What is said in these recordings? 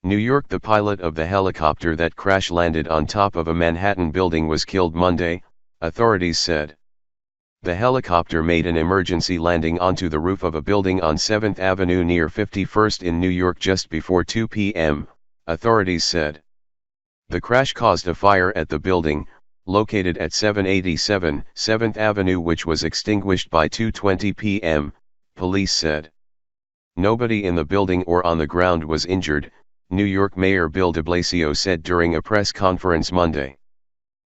New York. The pilot of the helicopter that crash-landed on top of a Manhattan building was killed Monday, authorities said. The helicopter made an emergency landing onto the roof of a building on 7th Avenue near 51st in New York just before 2 p.m., authorities said. The crash caused a fire at the building, located at 787 7th Avenue, which was extinguished by 2:20 p.m., police said. Nobody in the building or on the ground was injured, New York Mayor Bill de Blasio said during a press conference Monday.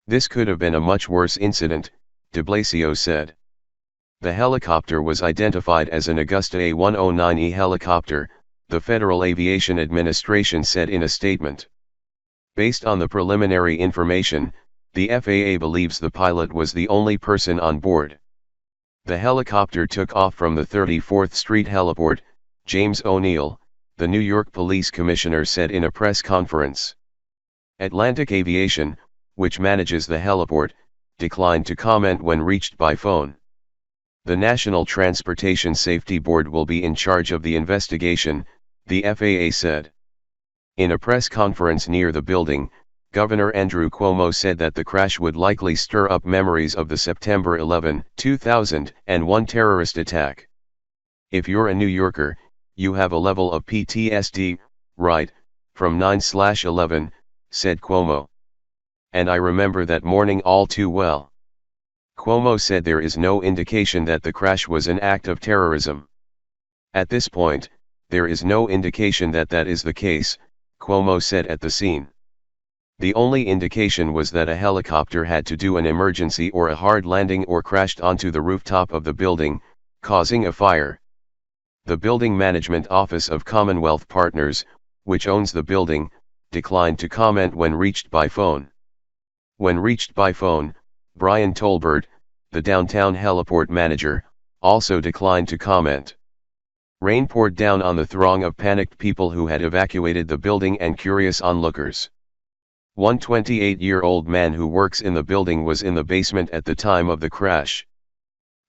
This could have been a much worse incident, de Blasio said. The helicopter was identified as an Augusta A109E helicopter, the Federal Aviation Administration said in a statement. Based on the preliminary information, the FAA believes the pilot was the only person on board. The helicopter took off from the 34th Street heliport, James O'Neill, the New York Police Commissioner said in a press conference. Atlantic Aviation, which manages the heliport, declined to comment when reached by phone. The National Transportation Safety Board will be in charge of the investigation, the FAA said. In a press conference near the building, Governor Andrew Cuomo said that the crash would likely stir up memories of the September 11, 2001 terrorist attack. If you're a New Yorker, you have a level of PTSD, right, from 9/11, said Cuomo. And I remember that morning all too well. Cuomo said there is no indication that the crash was an act of terrorism. At this point, there is no indication that that is the case, Cuomo said at the scene. The only indication was that a helicopter had to do an emergency or a hard landing or crashed onto the rooftop of the building, causing a fire. The Building Management Office of Commonwealth Partners, which owns the building, declined to comment when reached by phone. When reached by phone, Brian Tolbert, the downtown heliport manager, also declined to comment. Rain poured down on the throng of panicked people who had evacuated the building and curious onlookers. One 28-year-old man who works in the building was in the basement at the time of the crash.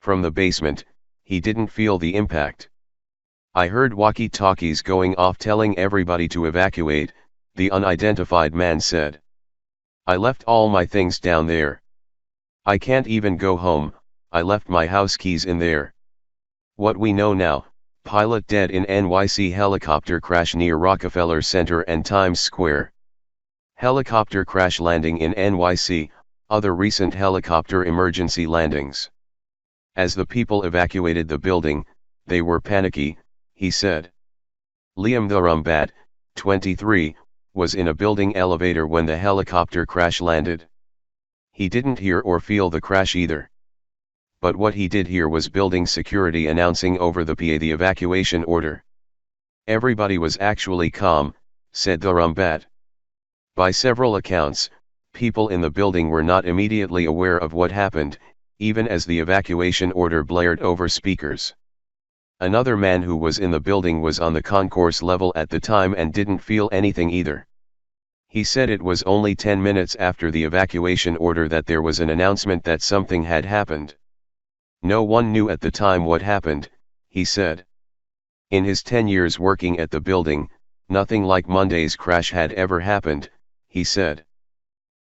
From the basement, he didn't feel the impact. I heard walkie-talkies going off telling everybody to evacuate, the unidentified man said. I left all my things down there. I can't even go home, I left my house keys in there. What we know now, pilot dead in NYC helicopter crash near Rockefeller Center and Times Square. Helicopter crash landing in NYC, other recent helicopter emergency landings. As the people evacuated the building, they were panicky, he said. Liam Thurumbat, 23, was in a building elevator when the helicopter crash landed. He didn't hear or feel the crash either. But what he did hear was building security announcing over the PA the evacuation order. Everybody was actually calm, said Thurumbat. By several accounts, people in the building were not immediately aware of what happened, even as the evacuation order blared over speakers. Another man who was in the building was on the concourse level at the time and didn't feel anything either. He said it was only 10 minutes after the evacuation order that there was an announcement that something had happened. No one knew at the time what happened, he said. In his 10 years working at the building, nothing like Monday's crash had ever happened, he said.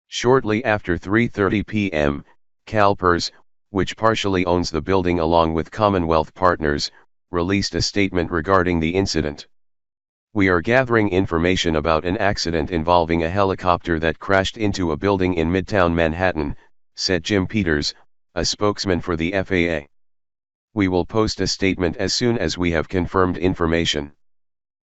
Shortly after 3:30 p.m., CalPERS, which partially owns the building along with Commonwealth Partners, released a statement regarding the incident. We are gathering information about an accident involving a helicopter that crashed into a building in Midtown Manhattan, said Jim Peters, a spokesman for the FAA. We will post a statement as soon as we have confirmed information.